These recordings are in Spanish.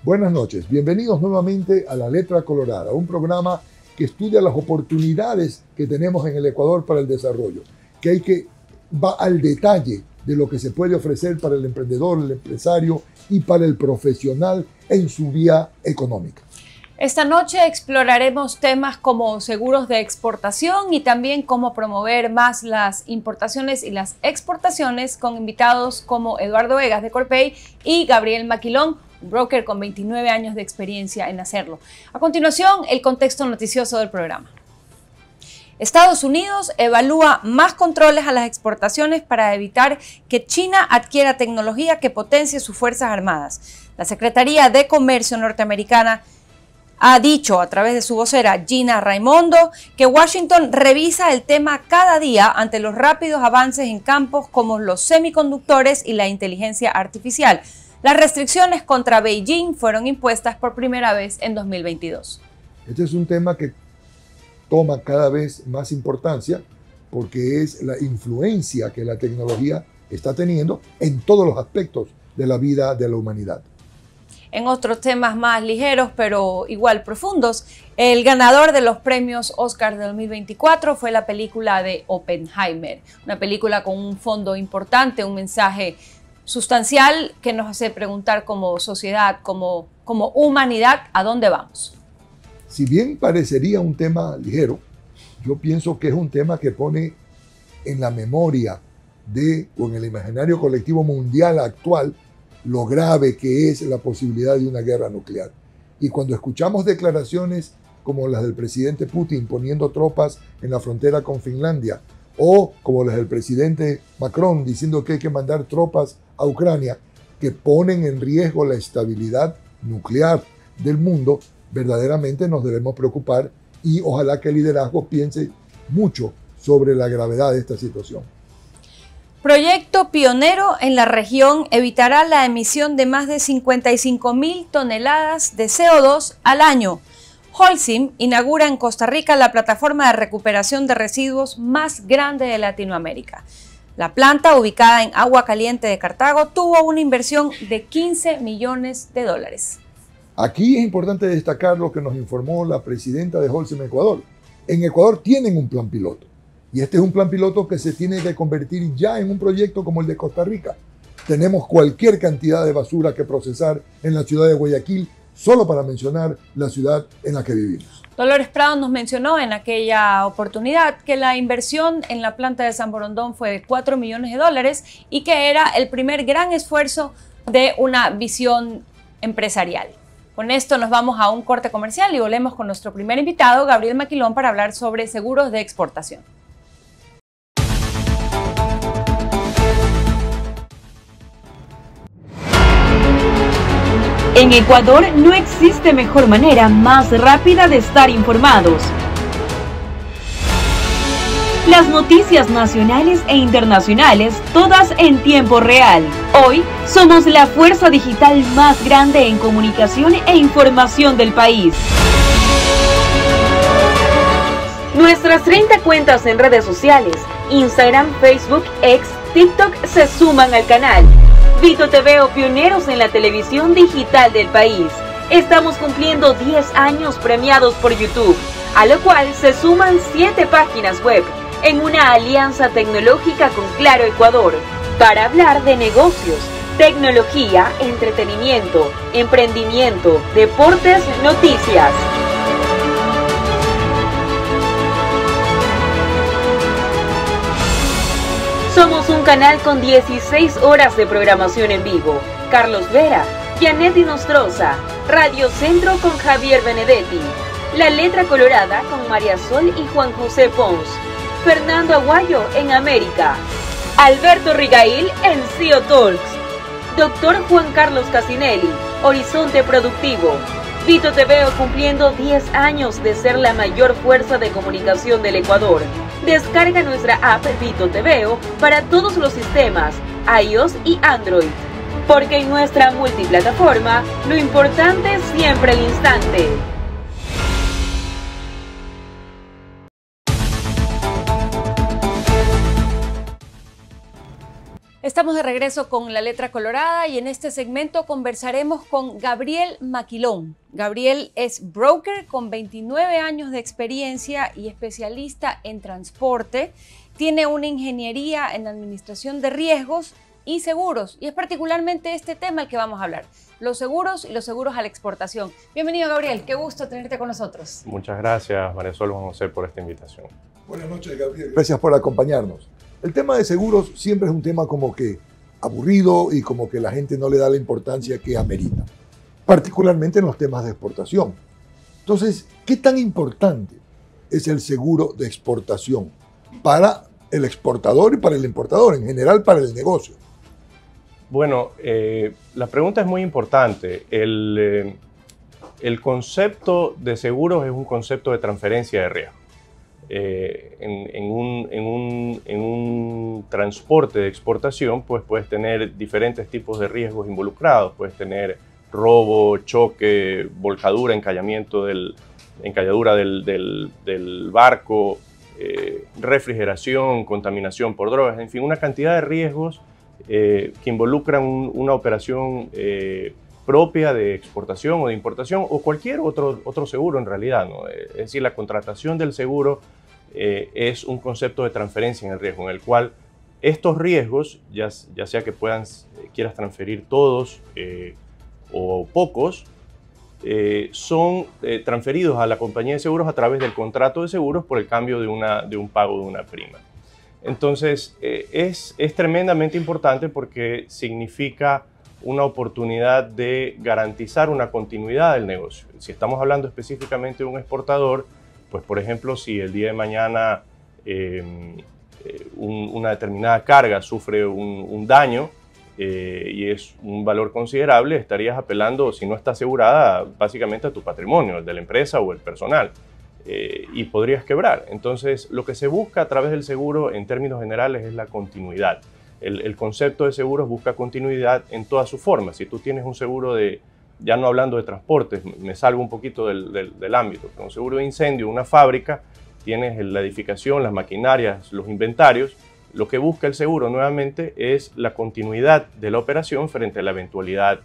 Buenas noches, bienvenidos nuevamente a La Letra Colorada, un programa que estudia las oportunidades que tenemos en el Ecuador para el desarrollo, va al detalle de lo que se puede ofrecer para el emprendedor, el empresario y para el profesional en su vía económica. Esta noche exploraremos temas como seguros de exportación y también cómo promover más las importaciones y las exportaciones con invitados como Eduardo Vegas de Corpey y Gabriel Maquilón, un broker con 29 años de experiencia en hacerlo. A continuación, el contexto noticioso del programa. Estados Unidos evalúa más controles a las exportaciones para evitar que China adquiera tecnología que potencie sus fuerzas armadas. La Secretaría de Comercio norteamericana ha dicho a través de su vocera Gina Raimondo que Washington revisa el tema cada día ante los rápidos avances en campos como los semiconductores y la inteligencia artificial. Las restricciones contra Beijing fueron impuestas por primera vez en 2022. Este es un tema que toma cada vez más importancia porque es la influencia que la tecnología está teniendo en todos los aspectos de la vida de la humanidad. En otros temas más ligeros, pero igual profundos, el ganador de los premios Oscar de 2024 fue la película de Oppenheimer, una película con un fondo importante, un mensaje sustancial que nos hace preguntar como sociedad, como humanidad, ¿a dónde vamos? Si bien parecería un tema ligero, yo pienso que es un tema que pone en la memoria o en el imaginario colectivo mundial actual lo grave que es la posibilidad de una guerra nuclear. Y cuando escuchamos declaraciones como las del presidente Putin poniendo tropas en la frontera con Finlandia, o como las del presidente Macron diciendo que hay que mandar tropas a Ucrania, que ponen en riesgo la estabilidad nuclear del mundo, verdaderamente nos debemos preocupar y ojalá que el liderazgo piense mucho sobre la gravedad de esta situación. Proyecto pionero en la región evitará la emisión de más de 55,000 toneladas de CO2 al año. Holcim inaugura en Costa Rica la plataforma de recuperación de residuos más grande de Latinoamérica. La planta, ubicada en Agua Caliente de Cartago, tuvo una inversión de $15 millones. Aquí es importante destacar lo que nos informó la presidenta de Holcim Ecuador. En Ecuador tienen un plan piloto. Y este es un plan piloto que se tiene que convertir ya en un proyecto como el de Costa Rica. Tenemos cualquier cantidad de basura que procesar en la ciudad de Guayaquil, solo para mencionar la ciudad en la que vivimos. Dolores Prado nos mencionó en aquella oportunidad que la inversión en la planta de San Borondón fue de $4 millones y que era el primer gran esfuerzo de una visión empresarial. Con esto nos vamos a un corte comercial y volvemos con nuestro primer invitado, Gabriel Maquilón, para hablar sobre seguros de exportación. En Ecuador no existe mejor manera más rápida de estar informados. Las noticias nacionales e internacionales, todas en tiempo real. Hoy somos la fuerza digital más grande en comunicación e información del país. Nuestras 30 cuentas en redes sociales, Instagram, Facebook, X, TikTok se suman al canal. Vito TV, pioneros en la televisión digital del país. Estamos cumpliendo 10 años premiados por YouTube, a lo cual se suman 7 páginas web en una alianza tecnológica con Claro Ecuador para hablar de negocios, tecnología, entretenimiento, emprendimiento, deportes, noticias. Somos un canal con 16 horas de programación en vivo. Carlos Vera, Janet Nostroza, Radio Centro con Javier Benedetti, La Letra Colorada con María Sol y Juan José Pons, Fernando Aguayo en América, Alberto Rigail en CEO Talks, Dr. Juan Carlos Casinelli, Horizonte Productivo, Vito TV cumpliendo 10 años de ser la mayor fuerza de comunicación del Ecuador. Descarga nuestra app Vito TV para todos los sistemas, iOS y Android. Porque en nuestra multiplataforma, lo importante es siempre el instante. Estamos de regreso con La Letra Colorada y en este segmento conversaremos con Gabriel Maquilón. Gabriel es broker con 29 años de experiencia y especialista en transporte. Tiene una ingeniería en administración de riesgos y seguros. Y es particularmente este tema el que vamos a hablar. Los seguros y los seguros a la exportación. Bienvenido, Gabriel. Qué gusto tenerte con nosotros. Muchas gracias, María Sol Juan José, por esta invitación. Buenas noches, Gabriel. Gracias por acompañarnos. El tema de seguros siempre es un tema como que aburrido y como que la gente no le da la importancia que amerita, particularmente en los temas de exportación. Entonces, ¿qué tan importante es el seguro de exportación para el exportador y para el importador, en general para el negocio? Bueno, la pregunta es muy importante. El concepto de seguros es un concepto de transferencia de riesgo. En un transporte de exportación, pues puedes tener diferentes tipos de riesgos involucrados. Puedes tener robo, choque, volcadura, encalladura del barco, refrigeración, contaminación por drogas, en fin, una cantidad de riesgos que involucran una operación propia de exportación o de importación o cualquier otro seguro en realidad, ¿no? Es decir, la contratación del seguro es un concepto de transferencia en el riesgo, en el cual estos riesgos, ya sea que quieras transferir todos o pocos, son transferidos a la compañía de seguros a través del contrato de seguros por el cambio de un pago de una prima. Entonces, es tremendamente importante porque significa una oportunidad de garantizar una continuidad del negocio. Si estamos hablando específicamente de un exportador, pues por ejemplo, si el día de mañana una determinada carga sufre un daño y es un valor considerable, estarías apelando, si no está asegurada, básicamente a tu patrimonio, el de la empresa o el personal, y podrías quebrar. Entonces, lo que se busca a través del seguro, en términos generales, es la continuidad. El concepto de seguros busca continuidad en todas sus formas. Si tú tienes un seguro ya no hablando de transportes, me salgo un poquito del ámbito, pero un seguro de incendio, una fábrica, tienes la edificación, las maquinarias, los inventarios. Lo que busca el seguro nuevamente es la continuidad de la operación frente a la eventualidad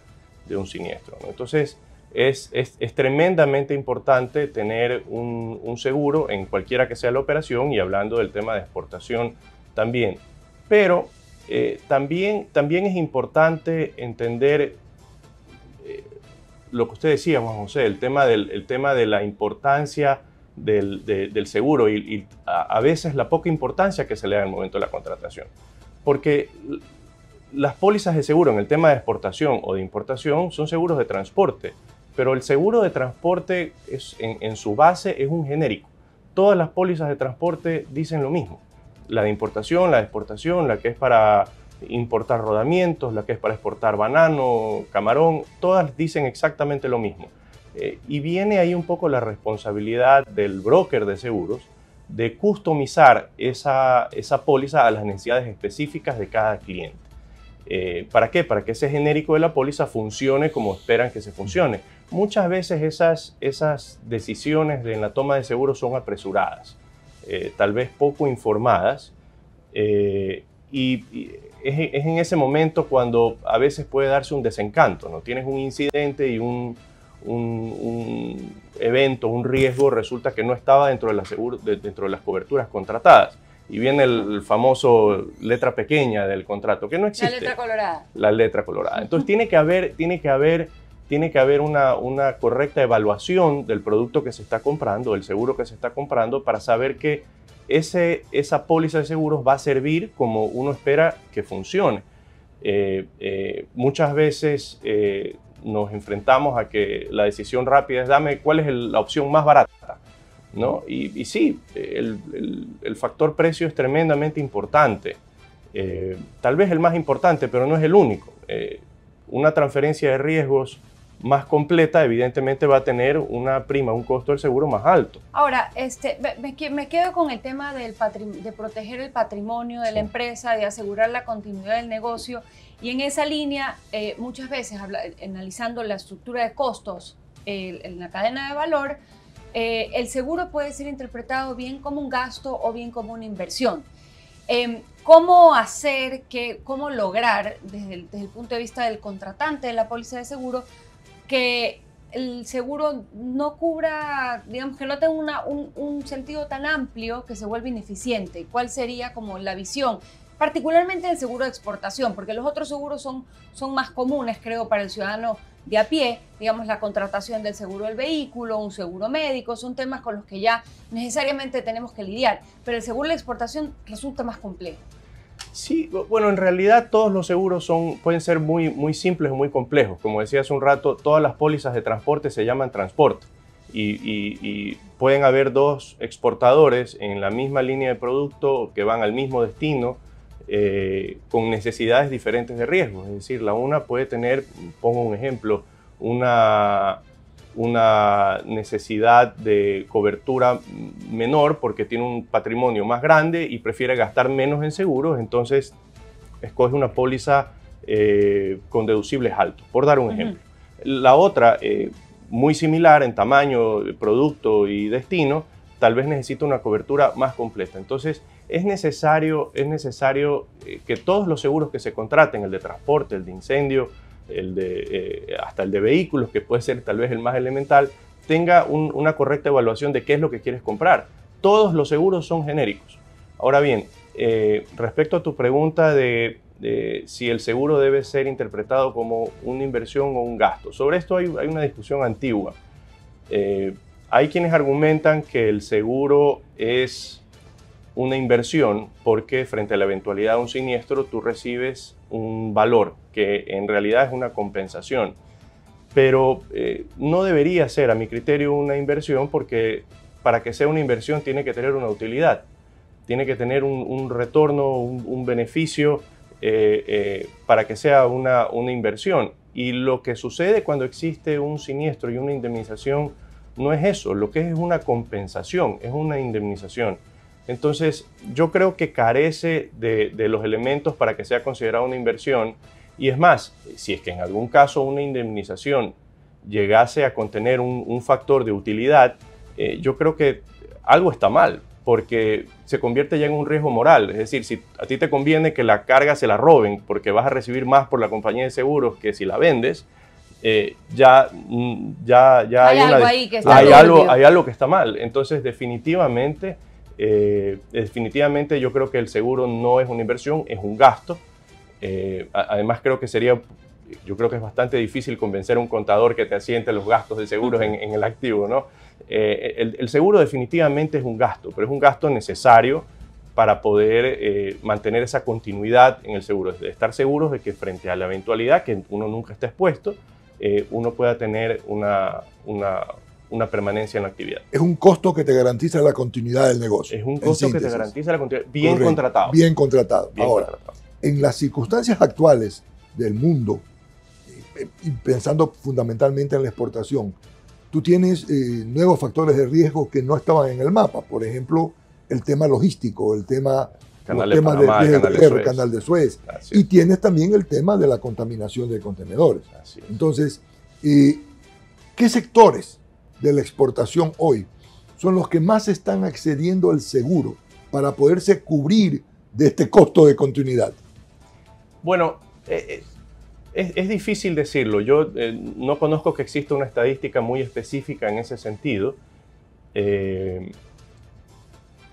de un siniestro, ¿no? Entonces, es tremendamente importante tener un seguro en cualquiera que sea la operación, y hablando del tema de exportación también. Pero también es importante entender lo que usted decía, Juan José, el tema de la importancia del seguro y a veces la poca importancia que se le da en el momento de la contratación. Porque las pólizas de seguro en el tema de exportación o de importación son seguros de transporte, pero el seguro de transporte en su base es un genérico. Todas las pólizas de transporte dicen lo mismo. La de importación, la de exportación, la que es para importar rodamientos, la que es para exportar banano, camarón, todas dicen exactamente lo mismo. Y viene ahí un poco la responsabilidad del broker de seguros de customizar esa póliza a las necesidades específicas de cada cliente. ¿Para qué? Para que ese genérico de la póliza funcione como esperan que se funcione. Muchas veces esas decisiones en la toma de seguros son apresuradas, tal vez poco informadas, y es en ese momento cuando a veces puede darse un desencanto, ¿no? Tienes un incidente y un evento, un riesgo, resulta que no estaba dentro de las coberturas contratadas. Y viene el famoso letra pequeña del contrato, que no existe. La letra colorada. La letra colorada. Entonces tiene que haber una correcta evaluación del producto que se está comprando, del seguro que se está comprando, para saber que esa póliza de seguros va a servir como uno espera que funcione. Muchas veces nos enfrentamos a que la decisión rápida es dame cuál es la opción más barata, ¿no? Y sí, el factor precio es tremendamente importante, tal vez el más importante, pero no es el único. Una transferencia de riesgos más completa evidentemente va a tener una prima, un costo del seguro más alto. Ahora, me quedo con el tema de proteger el patrimonio de la empresa, de asegurar la continuidad del negocio, y en esa línea muchas veces analizando la estructura de costos en la cadena de valor, el seguro puede ser interpretado bien como un gasto o bien como una inversión. ¿Cómo cómo lograr, desde el punto de vista del contratante de la póliza de seguro, que el seguro no cubra, digamos, que no tenga un sentido tan amplio que se vuelva ineficiente? ¿Cuál sería como la visión? Particularmente el seguro de exportación, porque los otros seguros son más comunes, creo, para el ciudadano de a pie, digamos, la contratación del seguro del vehículo, un seguro médico, son temas con los que ya necesariamente tenemos que lidiar, pero el seguro de exportación resulta más complejo. Sí, bueno, en realidad todos los seguros pueden ser muy simples o muy complejos. Como decía hace un rato, todas las pólizas de transporte se llaman transporte y pueden haber dos exportadores en la misma línea de producto que van al mismo destino, con necesidades diferentes de riesgo. Es decir, la una puede tener, pongo un ejemplo, una necesidad de cobertura menor porque tiene un patrimonio más grande y prefiere gastar menos en seguros, entonces escoge una póliza con deducibles altos, por dar un ejemplo. La otra, muy similar en tamaño, producto y destino, tal vez necesita una cobertura más completa. Entonces, es necesario que todos los seguros que se contraten, el de transporte, el de incendio, hasta el de vehículos, que puede ser tal vez el más elemental, tenga una correcta evaluación de qué es lo que quieres comprar. Todos los seguros son genéricos. Ahora bien, respecto a tu pregunta de si el seguro debe ser interpretado como una inversión o un gasto, sobre esto hay una discusión antigua. Hay quienes argumentan que el seguro es una inversión porque frente a la eventualidad de un siniestro tú recibes un valor que en realidad es una compensación, pero no debería ser, a mi criterio, una inversión, porque para que sea una inversión tiene que tener una utilidad, tiene que tener un retorno, un beneficio para que sea una inversión. Y lo que sucede cuando existe un siniestro y una indemnización no es eso, lo que es una compensación, es una indemnización. Entonces, yo creo que carece de los elementos para que sea considerada una inversión. Y es más, si es que en algún caso una indemnización llegase a contener un factor de utilidad, yo creo que algo está mal, porque se convierte ya en un riesgo moral. Es decir, si a ti te conviene que la carga se la roben porque vas a recibir más por la compañía de seguros que si la vendes, ya hay algo que está mal. Entonces, definitivamente yo creo que el seguro no es una inversión, es un gasto. Además, yo creo que es bastante difícil convencer a un contador que te asiente los gastos de seguros en el activo, ¿no? El seguro definitivamente es un gasto, pero es un gasto necesario para poder mantener esa continuidad en el seguro, de estar seguros de que frente a la eventualidad, que uno nunca está expuesto, uno pueda tener una permanencia en la actividad. Es un costo que te garantiza la continuidad del negocio. Es un costo que te garantiza la continuidad. Bien Correcto. Contratado. Bien contratado. Bien Ahora, contratado. En las circunstancias actuales del mundo, y pensando fundamentalmente en la exportación, tú tienes nuevos factores de riesgo que no estaban en el mapa. Por ejemplo, el tema logístico, el tema Canal de Panamá, Canal de Suez. Y tienes también el tema de la contaminación de contenedores. Entonces, ¿qué sectores de la exportación hoy son los que más están accediendo al seguro para poderse cubrir de este costo de continuidad? Bueno, es difícil decirlo. Yo no conozco que exista una estadística muy específica en ese sentido.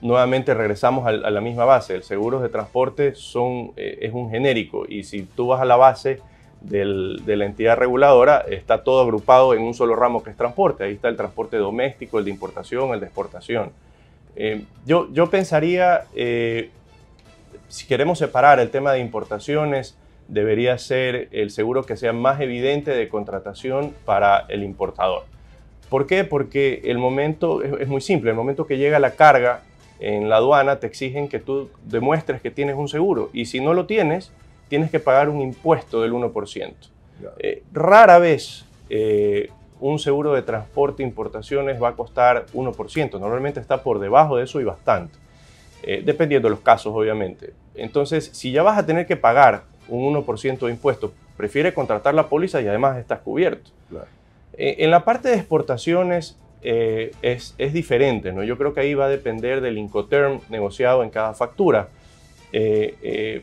Nuevamente regresamos a la misma base. El seguro de transporte es un genérico, y si tú vas a la base de la entidad reguladora, está todo agrupado en un solo ramo que es transporte. Ahí está el transporte doméstico, el de importación, el de exportación. Yo pensaría, si queremos separar el tema de importaciones, debería ser el seguro que sea más evidente de contratación para el importador. ¿Por qué? Porque el momento es muy simple. El momento que llega la carga en la aduana, te exigen que tú demuestres que tienes un seguro, y si no lo tienes, tienes que pagar un impuesto del 1%. Rara vez un seguro de transporte e importaciones va a costar 1%. Normalmente está por debajo de eso y bastante, dependiendo de los casos, obviamente. Entonces, si ya vas a tener que pagar un 1% de impuestos, prefiere contratar la póliza y además estás cubierto. Claro. En la parte de exportaciones es diferente, ¿no? Yo creo que ahí va a depender del Incoterm negociado en cada factura. yo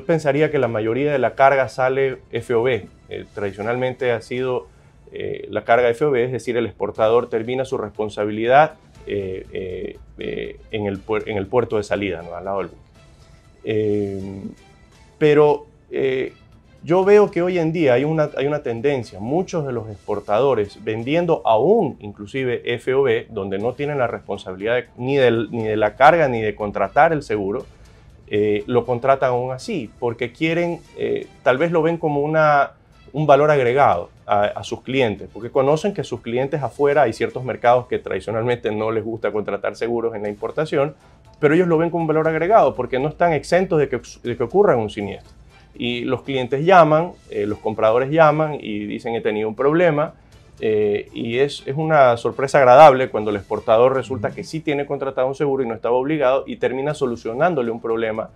pensaría que la mayoría de la carga sale FOB. Tradicionalmente ha sido la carga FOB, es decir, el exportador termina su responsabilidad en el puerto de salida, ¿no? Al lado del buque. Pero yo veo que hoy en día hay una tendencia, muchos de los exportadores vendiendo aún inclusive FOB, donde no tienen la responsabilidad ni de la carga ni de contratar el seguro, lo contratan aún así, porque quieren, tal vez lo ven como un valor agregado a sus clientes, porque conocen que sus clientes afuera, hay ciertos mercados que tradicionalmente no les gusta contratar seguros en la importación, pero ellos lo ven como un valor agregado porque no están exentos de que ocurra un siniestro. Y los clientes llaman, los compradores llaman y dicen he tenido un problema, y es una sorpresa agradable cuando el exportador resulta que sí tiene contratado un seguro y no estaba obligado y termina solucionándole un problema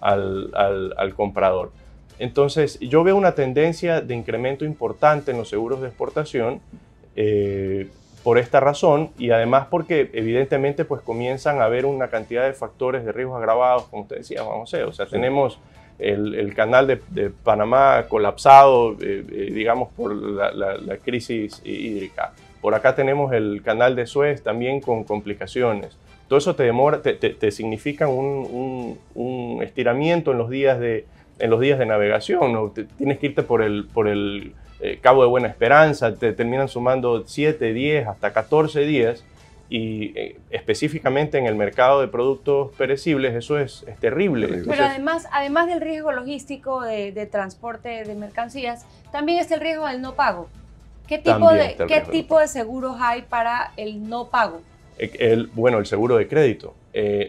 al comprador. Entonces, yo veo una tendencia de incremento importante en los seguros de exportación por esta razón y además porque evidentemente pues comienzan a haber una cantidad de factores de riesgos agravados, como usted decía, Juan José. O sea, sí, tenemos el canal de Panamá colapsado, digamos, por la crisis hídrica. Por acá tenemos el canal de Suez también con complicaciones. Todo eso te significa un estiramiento en los días de navegación, ¿no? Tienes que irte por el Cabo de Buena Esperanza, te terminan sumando 7, 10, hasta 14 días y específicamente en el mercado de productos perecibles eso es terrible. Pero además del riesgo logístico de transporte de mercancías, también está el riesgo del no pago. ¿Qué tipo de seguros hay para el no pago? Bueno, el seguro de crédito.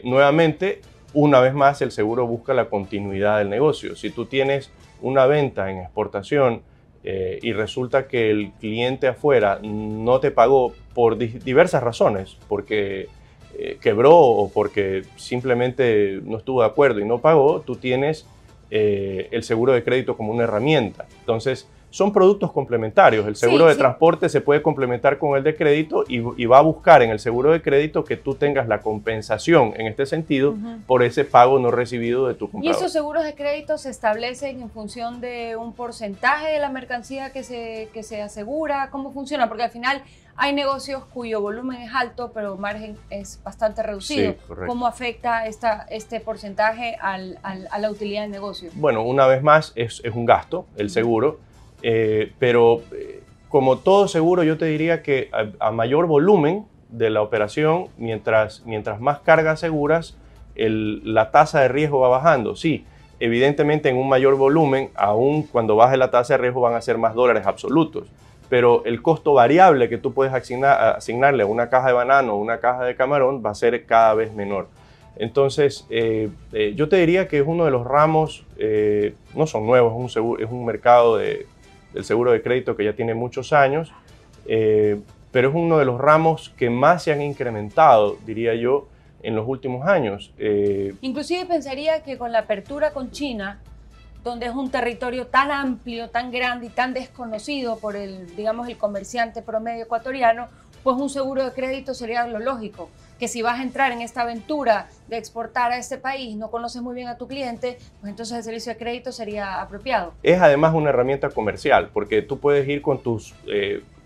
Nuevamente, una vez más, el seguro busca la continuidad del negocio. Si tú tienes una venta en exportación y resulta que el cliente afuera no te pagó por diversas razones, porque quebró o porque simplemente no estuvo de acuerdo y no pagó, tú tienes el seguro de crédito como una herramienta. Entonces, son productos complementarios. El seguro de transporte se puede complementar con el de crédito y va a buscar en el seguro de crédito que tú tengas la compensación en este sentido por ese pago no recibido de tu comprador. ¿Y esos seguros de crédito se establecen en función de un porcentaje de la mercancía que se asegura? ¿Cómo funciona? Porque al final hay negocios cuyo volumen es alto, pero margen es bastante reducido. Sí, correcto. ¿Cómo afecta este porcentaje a la utilidad del negocio? Bueno, una vez más, es un gasto, el seguro. Pero como todo seguro, yo te diría que a mayor volumen de la operación, mientras más cargas aseguras, la tasa de riesgo va bajando. Sí, evidentemente en un mayor volumen, aún cuando baje la tasa de riesgo van a ser más dólares absolutos, pero el costo variable que tú puedes asignarle a una caja de banano o una caja de camarón va a ser cada vez menor. Entonces, yo te diría que es uno de los ramos, no son nuevos, es un mercado del seguro de crédito que ya tiene muchos años, pero es uno de los ramos que más se han incrementado, diría yo, en los últimos años. Inclusive pensaría que con la apertura con China, donde es un territorio tan amplio, tan grande y tan desconocido por el comerciante promedio ecuatoriano, pues un seguro de crédito sería lo lógico. Que si vas a entrar en esta aventura de exportar a este país, no conoces muy bien a tu cliente, pues entonces el servicio de crédito sería apropiado. Es además una herramienta comercial, porque tú puedes ir con tus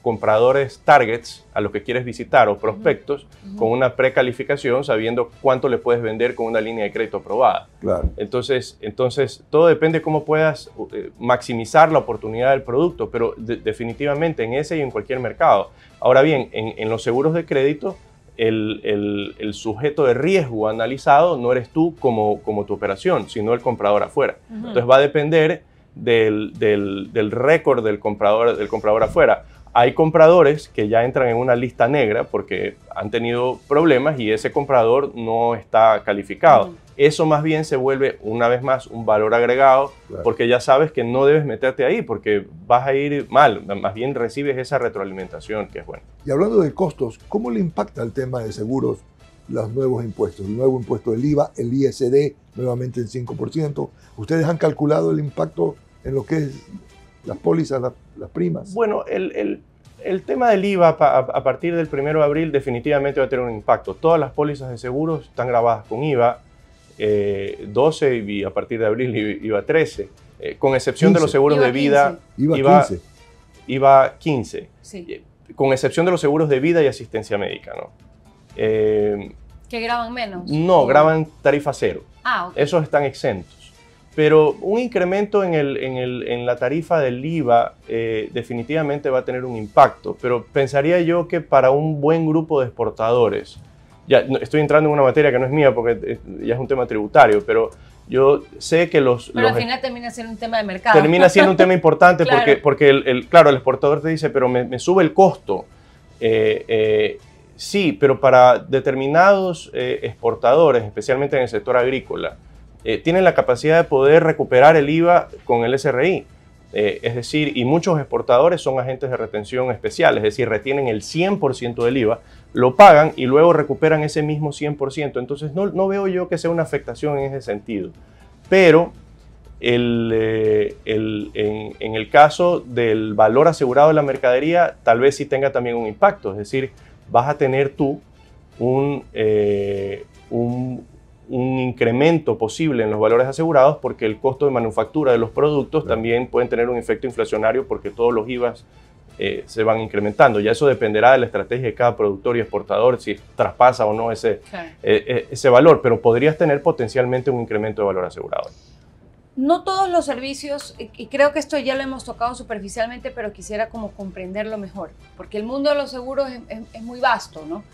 compradores targets a los que quieres visitar o prospectos con una precalificación sabiendo cuánto le puedes vender con una línea de crédito aprobada. Claro. Entonces todo depende de cómo puedas maximizar la oportunidad del producto, pero definitivamente en ese y en cualquier mercado. Ahora bien, en los seguros de crédito, el sujeto de riesgo analizado no eres tú como tu operación, sino el comprador afuera. Entonces va a depender del récord del comprador afuera. Hay compradores que ya entran en una lista negra porque han tenido problemas y ese comprador no está calificado. Eso más bien se vuelve, una vez más, un valor agregado, porque ya sabes que no debes meterte ahí porque vas a ir mal. Más bien recibes esa retroalimentación que es buena. Y hablando de costos, ¿cómo le impacta el tema de seguros los nuevos impuestos? El nuevo impuesto del IVA, el ISD, nuevamente en 5%. ¿Ustedes han calculado el impacto en lo que es las pólizas, las primas? Bueno, el tema del IVA a partir del 1 de abril definitivamente va a tener un impacto. Todas las pólizas de seguros están grabadas con IVA. 12 y a partir de abril iba a 13. Con excepción 15. de los seguros de vida, iba 15. Sí. Con excepción de los seguros de vida y asistencia médica, ¿no? ¿Que graban menos? No, graban tarifa cero. Ah, ok. Esos están exentos. Pero un incremento en la tarifa del IVA definitivamente va a tener un impacto. Pero pensaría yo que para un buen grupo de exportadores, ya estoy entrando en una materia que no es mía porque ya es un tema tributario, pero yo sé que Pero al final termina siendo un tema de mercado. Termina siendo un tema importante Claro. porque claro, el exportador te dice, pero me sube el costo. Sí, pero para determinados exportadores, especialmente en el sector agrícola, tienen la capacidad de poder recuperar el IVA con el SRI. Es decir, y muchos exportadores son agentes de retención especial, es decir, retienen el 100% del IVA, lo pagan y luego recuperan ese mismo 100%. Entonces no veo yo que sea una afectación en ese sentido. Pero en el caso del valor asegurado de la mercadería, tal vez sí tenga también un impacto. Es decir, vas a tener tú un incremento posible en los valores asegurados porque el costo de manufactura de los productos también pueden tener un efecto inflacionario porque todos los IVAs se van incrementando. Ya eso dependerá de la estrategia de cada productor y exportador, si traspasa o no ese valor, pero podrías tener potencialmente un incremento de valor asegurado. No todos los servicios, y creo que esto ya lo hemos tocado superficialmente, pero quisiera como comprenderlo mejor, porque el mundo de los seguros es muy vasto, ¿no?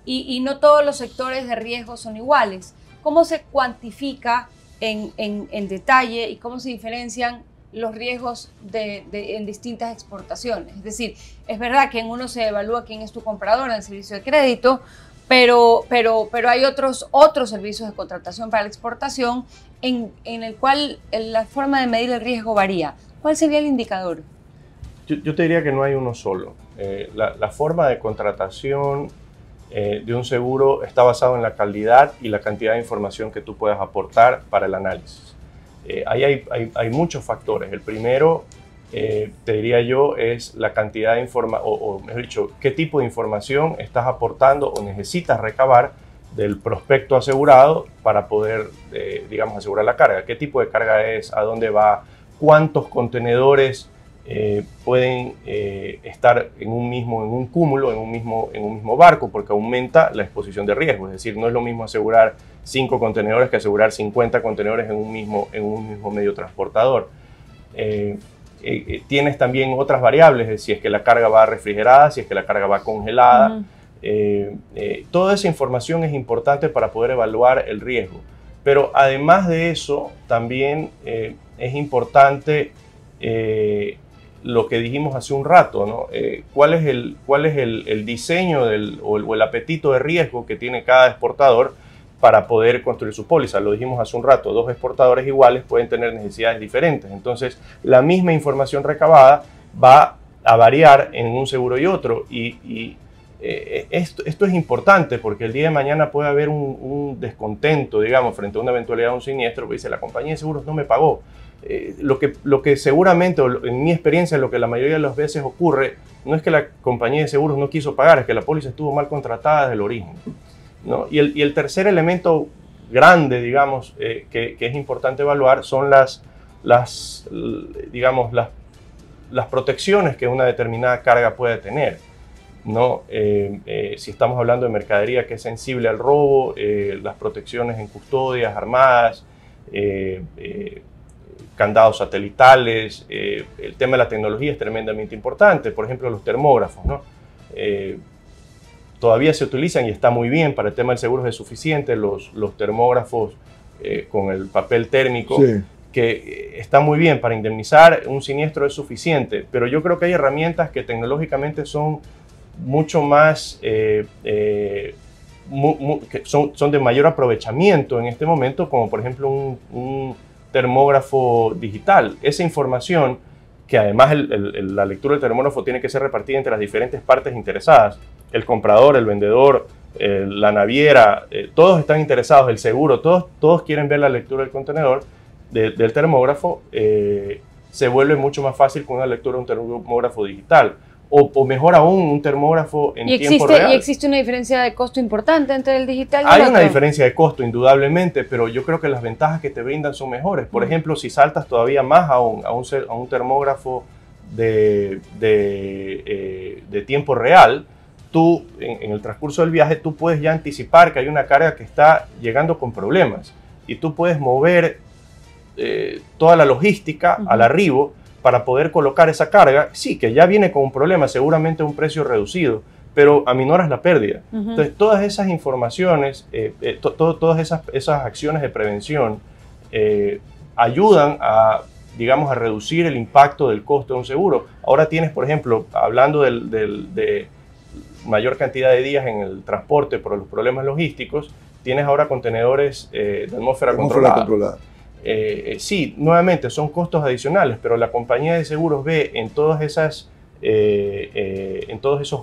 Y no todos los sectores de riesgo son iguales. ¿Cómo se cuantifica en detalle y cómo se diferencian los riesgos en distintas exportaciones? Es decir, es verdad que en uno se evalúa quién es tu comprador en el servicio de crédito, pero hay otros servicios de contratación para la exportación en el cual la forma de medir el riesgo varía. ¿Cuál sería el indicador? Yo te diría que no hay uno solo. La forma de contratación de un seguro está basado en la calidad y la cantidad de información que tú puedas aportar para el análisis. Ahí hay muchos factores. El primero, te diría yo, es la cantidad de información, o mejor dicho, qué tipo de información estás aportando o necesitas recabar del prospecto asegurado para poder, digamos, asegurar la carga. ¿Qué tipo de carga es? ¿A dónde va? ¿Cuántos contenedores pueden estar en un cúmulo, en un mismo barco? Porque aumenta la exposición de riesgo. Es decir, no es lo mismo asegurar 5 contenedores que asegurar 50 contenedores en un mismo medio transportador. Tienes también otras variables, si es que la carga va refrigerada, si es que la carga va congelada. Toda esa información es importante para poder evaluar el riesgo. Pero además de eso, también es importante lo que dijimos hace un rato, ¿no? ¿Cuál es el diseño o el apetito de riesgo que tiene cada exportador para poder construir su póliza? Lo dijimos hace un rato, 2 exportadores iguales pueden tener necesidades diferentes. Entonces, la misma información recabada va a variar en un seguro y otro. Esto es importante porque el día de mañana puede haber un descontento, digamos, frente a una eventualidad de un siniestro, que dice, la compañía de seguros no me pagó. Lo que seguramente, o en mi experiencia, lo que la mayoría de las veces ocurre, no es que la compañía de seguros no quiso pagar, es que la póliza estuvo mal contratada desde el origen, ¿no? Y el tercer elemento grande, digamos, que es importante evaluar son las protecciones que una determinada carga puede tener, ¿no? Si estamos hablando de mercadería que es sensible al robo, las protecciones en custodias armadas, candados satelitales, el tema de la tecnología es tremendamente importante. Por ejemplo, los termógrafos, ¿no? Todavía se utilizan y está muy bien para el tema del seguro, es suficiente los termógrafos con el papel térmico, sí, que está muy bien para indemnizar un siniestro, es suficiente, pero yo creo que hay herramientas que tecnológicamente son mucho más, que son de mayor aprovechamiento en este momento, como por ejemplo un termógrafo digital. Esa información, que además la lectura del termógrafo tiene que ser repartida entre las diferentes partes interesadas, el comprador, el vendedor, la naviera, todos están interesados, el seguro, todos quieren ver la lectura del contenedor, del termógrafo, se vuelve mucho más fácil con una lectura de un termógrafo digital. o mejor aún, un termógrafo en tiempo real. ¿Y existe una diferencia de costo importante entre el digital y el Hay otro? una diferencia de costo, indudablemente, pero yo creo que las ventajas que te brindan son mejores. Por ejemplo, si saltas todavía más a un termógrafo de tiempo real, tú, en el transcurso del viaje, tú puedes ya anticipar que hay una carga que está llegando con problemas y tú puedes mover toda la logística al arribo para poder colocar esa carga, sí, que ya viene con un problema, seguramente a un precio reducido, pero aminoras la pérdida. Entonces, todas esas informaciones, todas esas acciones de prevención ayudan a, digamos, a reducir el impacto del costo de un seguro. Ahora tienes, por ejemplo, hablando de mayor cantidad de días en el transporte por los problemas logísticos, tienes ahora contenedores de atmósfera controlada. Sí, nuevamente son costos adicionales, pero la compañía de seguros ve en todos esos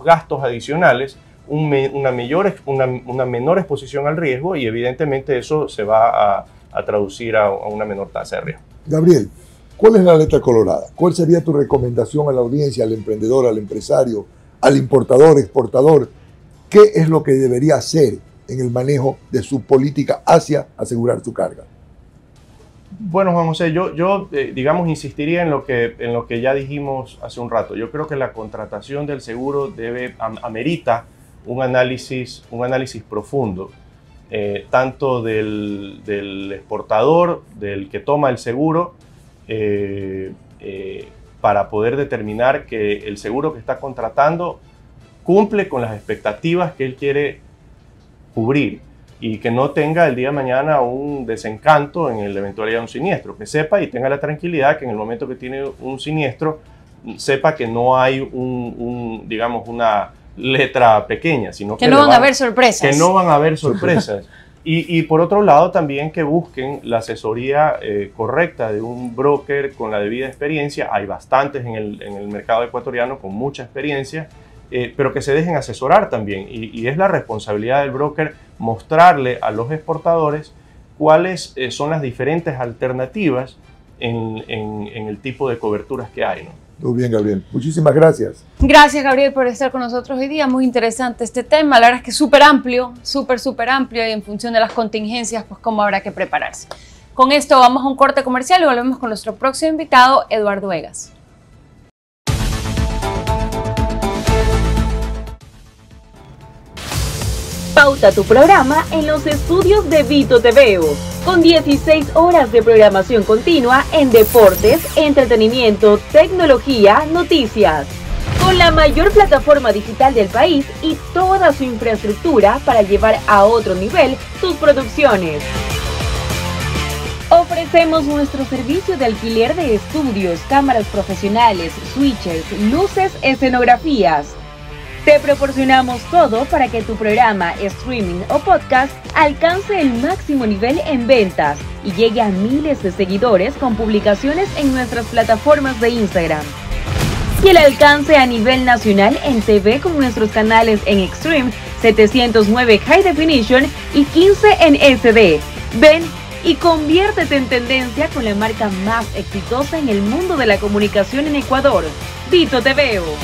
gastos adicionales una menor exposición al riesgo y evidentemente eso se va a traducir a una menor tasa de riesgo. Gabriel, ¿cuál es la letra colorada? ¿Cuál sería tu recomendación a la audiencia, al emprendedor, al empresario, al importador, exportador? ¿Qué es lo que debería hacer en el manejo de su política hacia asegurar su carga? Bueno, Juan José, yo digamos, insistiría en lo que ya dijimos hace un rato. Yo creo que la contratación del seguro amerita un análisis profundo, tanto del exportador, del que toma el seguro, para poder determinar que el seguro que está contratando cumple con las expectativas que él quiere cubrir y que no tenga el día de mañana un desencanto en la eventualidad de un siniestro, que sepa y tenga la tranquilidad que en el momento que tiene un siniestro, sepa que no hay digamos, una letra pequeña, sino que no van a haber sorpresas. Que no van a haber sorpresas. Y por otro lado también que busquen la asesoría correcta de un broker con la debida experiencia. Hay bastantes en el mercado ecuatoriano con mucha experiencia, pero que se dejen asesorar también. Y es la responsabilidad del broker mostrarle a los exportadores cuáles son las diferentes alternativas en el tipo de coberturas que hay, ¿no? Muy bien, Gabriel. Muchísimas gracias. Gracias, Gabriel, por estar con nosotros hoy día. Muy interesante este tema. La verdad es que es súper amplio, súper amplio, y en función de las contingencias, pues cómo habrá que prepararse. Con esto vamos a un corte comercial y volvemos con nuestro próximo invitado, Eduardo Egas. Pauta tu programa en los estudios de Vito TVO, con 16 horas de programación continua en deportes, entretenimiento, tecnología, noticias. Con la mayor plataforma digital del país y toda su infraestructura para llevar a otro nivel sus producciones. Ofrecemos nuestro servicio de alquiler de estudios, cámaras profesionales, switches, luces, escenografías. Te proporcionamos todo para que tu programa, streaming o podcast alcance el máximo nivel en ventas y llegue a miles de seguidores con publicaciones en nuestras plataformas de Instagram. Y el alcance a nivel nacional en TV con nuestros canales en Extreme, 709 High Definition y 15 en SD. Ven y conviértete en tendencia con la marca más exitosa en el mundo de la comunicación en Ecuador, Vito TVO.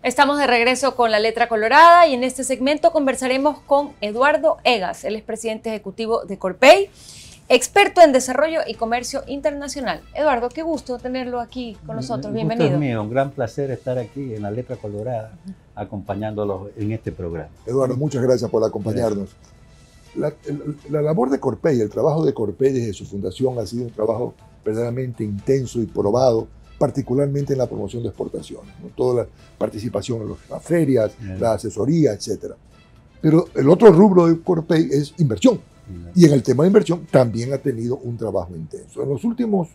Estamos de regreso con la letra colorada y en este segmento conversaremos con Eduardo Egas, él es presidente ejecutivo de Corpey, experto en desarrollo y comercio internacional. Eduardo, qué gusto tenerlo aquí con nosotros, bienvenido. Es mío, un gran placer estar aquí en la letra colorada, acompañándolos en este programa. Eduardo, muchas gracias por acompañarnos. La labor de Corpey, el trabajo de Corpey desde su fundación ha sido un trabajo verdaderamente intenso y probado, particularmente en la promoción de exportaciones, ¿no? Toda la participación en las ferias, la asesoría, etc. Pero el otro rubro de Corpey es inversión. Y en el tema de inversión también ha tenido un trabajo intenso. En los últimos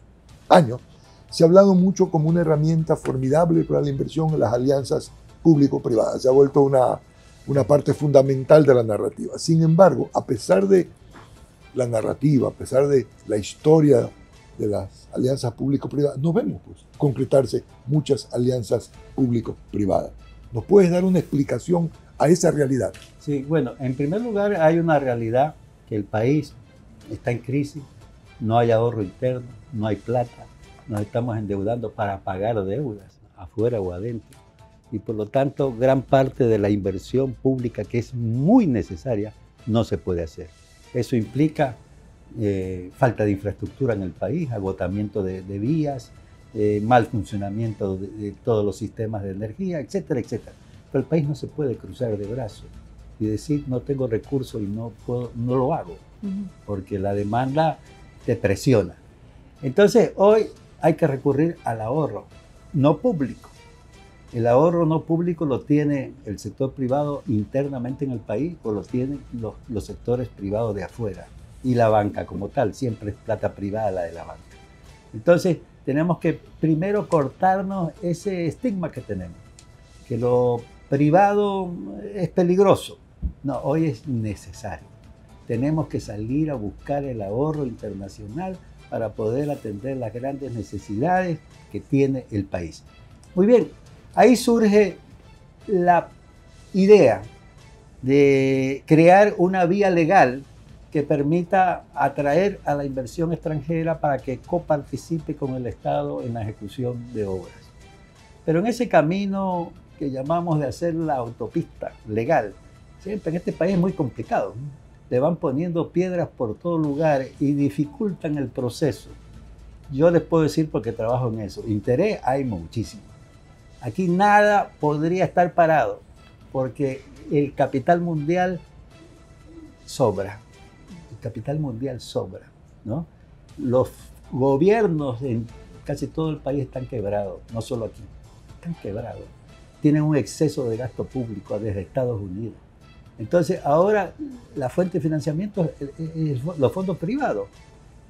años se ha hablado mucho como una herramienta formidable para la inversión en las alianzas público-privadas. Se ha vuelto una parte fundamental de la narrativa. Sin embargo, a pesar de la narrativa, a pesar de la historia de las alianzas público-privadas, no vemos concretarse muchas alianzas público-privadas. ¿Nos puedes dar una explicación a esa realidad? Sí, bueno, en primer lugar hay una realidad que el país está en crisis, no hay ahorro interno, no hay plata, nos estamos endeudando para pagar deudas, afuera o adentro. Y por lo tanto, gran parte de la inversión pública, que es muy necesaria, no se puede hacer. Eso implica falta de infraestructura en el país, agotamiento de vías, mal funcionamiento de todos los sistemas de energía, etcétera, etcétera. Pero el país no se puede cruzar de brazos y decir no tengo recursos y no lo hago, porque la demanda te presiona. Entonces hoy hay que recurrir al ahorro no público. El ahorro no público lo tiene el sector privado internamente en el país o lo tienen los sectores privados de afuera. Y la banca como tal, siempre es plata privada la de la banca. Entonces tenemos que primero cortarnos ese estigma que tenemos, que lo privado es peligroso. No, hoy es necesario. Tenemos que salir a buscar el ahorro internacional para poder atender las grandes necesidades que tiene el país. Muy bien, ahí surge la idea de crear una vía legal que permita atraer a la inversión extranjera para que coparticipe con el Estado en la ejecución de obras. Pero en ese camino que llamamos de hacer la autopista legal, siempre en este país es muy complicado, ¿no? Le van poniendo piedras por todo lugar y dificultan el proceso. Yo les puedo decir, porque trabajo en eso, interés hay muchísimo. Aquí nada podría estar parado, porque el capital mundial sobra. El capital mundial sobra, ¿no? Los gobiernos en casi todo el país están quebrados, no solo aquí, están quebrados. Tienen un exceso de gasto público desde Estados Unidos. Entonces ahora la fuente de financiamiento es los fondos privados.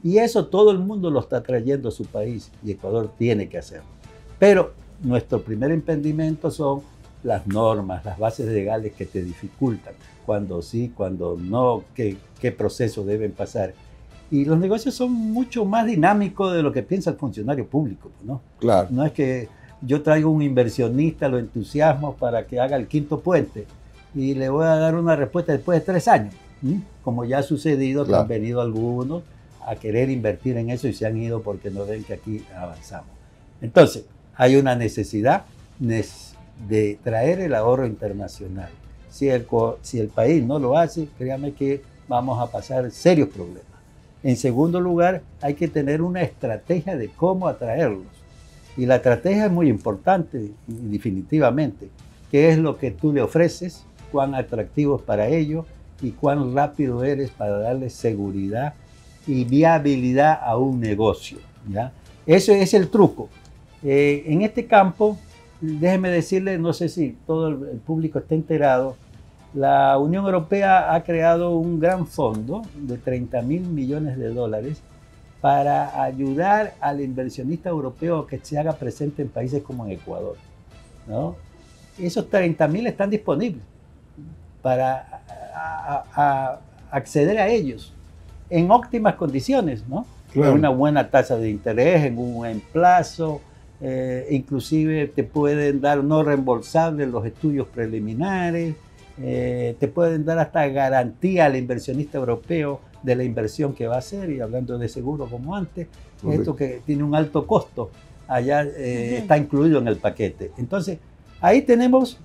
Y eso todo el mundo lo está trayendo a su país y Ecuador tiene que hacerlo. Pero nuestro primer impedimento son las normas, las bases legales que te dificultan. Cuando sí, cuando no, qué procesos deben pasar. Y los negocios son mucho más dinámicos de lo que piensa el funcionario público, ¿no? Claro. No es que yo traigo un inversionista, lo entusiasmo para que haga el quinto puente y le voy a dar una respuesta después de 3 años. Como ya ha sucedido, claro, que han venido algunos a querer invertir en eso y se han ido porque no ven que aquí avanzamos. Entonces, hay una necesidad de traer el ahorro internacional. Si el país no lo hace, créame que vamos a pasar serios problemas. En segundo lugar, hay que tener una estrategia de cómo atraerlos. Y la estrategia es muy importante, definitivamente. ¿Qué es lo que tú le ofreces? ¿Cuán atractivo es para ellos? Y cuán rápido eres para darle seguridad y viabilidad a un negocio, ¿ya? Ese es el truco. En este campo, déjeme decirle, no sé si todo el público está enterado, la Unión Europea ha creado un gran fondo de 30.000 millones de dólares para ayudar al inversionista europeo que se haga presente en países como en Ecuador, ¿no? Esos 30.000 están disponibles para acceder a ellos en óptimas condiciones, ¿no? Claro. En una buena tasa de interés, en un buen plazo, inclusive te pueden dar no reembolsables los estudios preliminares, te pueden dar hasta garantía al inversionista europeo de la inversión que va a hacer, y hablando de seguro como antes, esto que tiene un alto costo, allá está incluido en el paquete. Entonces, ahí tenemos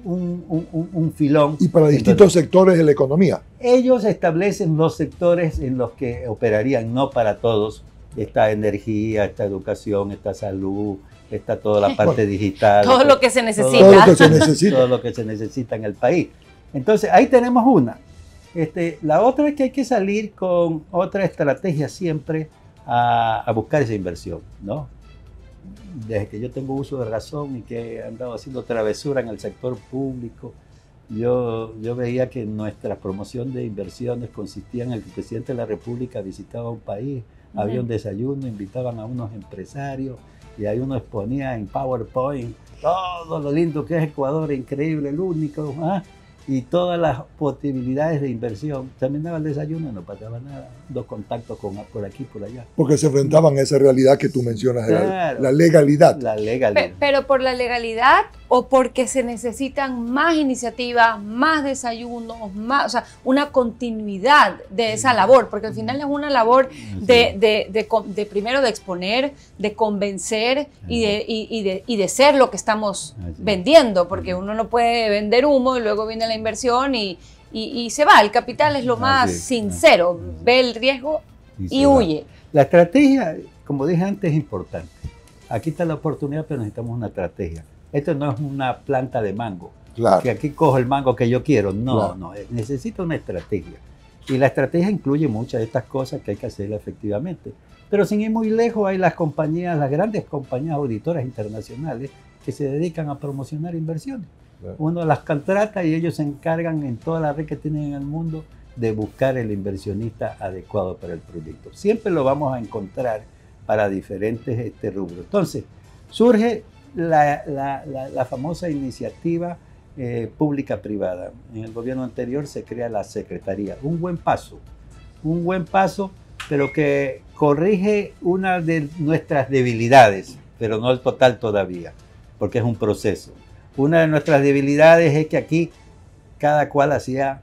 un filón. Y para distintos sectores de la economía. Ellos establecen los sectores en los que operarían, no para todos. Está energía, está educación, está salud, está toda la parte digital. Todo lo que se necesita. Todo lo que se necesita. Todo lo que se necesita en el país. Entonces, ahí tenemos una. La otra es que hay que salir con otra estrategia siempre a buscar esa inversión, ¿no? Desde que yo tengo uso de razón y que he andado haciendo travesura en el sector público, yo veía que nuestra promoción de inversiones consistía en el que el presidente de la República visitaba un país, había un desayuno, invitaban a unos empresarios y ahí uno exponía en PowerPoint todo lo lindo que es Ecuador, increíble, el único, y todas las posibilidades de inversión. Terminaba el desayuno, no pasaba nada. 2 contactos por aquí, por allá. Porque se enfrentaban a esa realidad que tú mencionas, Claro. la legalidad. La legalidad. Pero por la legalidad o porque se necesitan más iniciativas, más desayunos, más, o sea, una continuidad de esa labor, porque al final es una labor de primero de exponer, de convencer y de ser lo que estamos vendiendo, porque uno no puede vender humo y luego viene la inversión y se va. El capital es lo más sincero, ve el riesgo y huye. La estrategia, como dije antes, es importante. Aquí está la oportunidad, pero necesitamos una estrategia. Esto no es una planta de mango, Claro. que aquí cojo el mango que yo quiero. No, Claro. no, necesita una estrategia. Y la estrategia incluye muchas de estas cosas que hay que hacerla efectivamente. Pero sin ir muy lejos, hay las compañías, las grandes compañías auditoras internacionales que se dedican a promocionar inversiones. Claro. Uno las contrata y ellos se encargan en toda la red que tienen en el mundo de buscar el inversionista adecuado para el proyecto. Siempre lo vamos a encontrar para diferentes rubros. Entonces, surge la famosa iniciativa pública-privada. En el gobierno anterior se crea la Secretaría. Un buen paso, pero que corrige una de nuestras debilidades, pero no el total todavía, porque es un proceso. Una de nuestras debilidades es que aquí cada cual hacía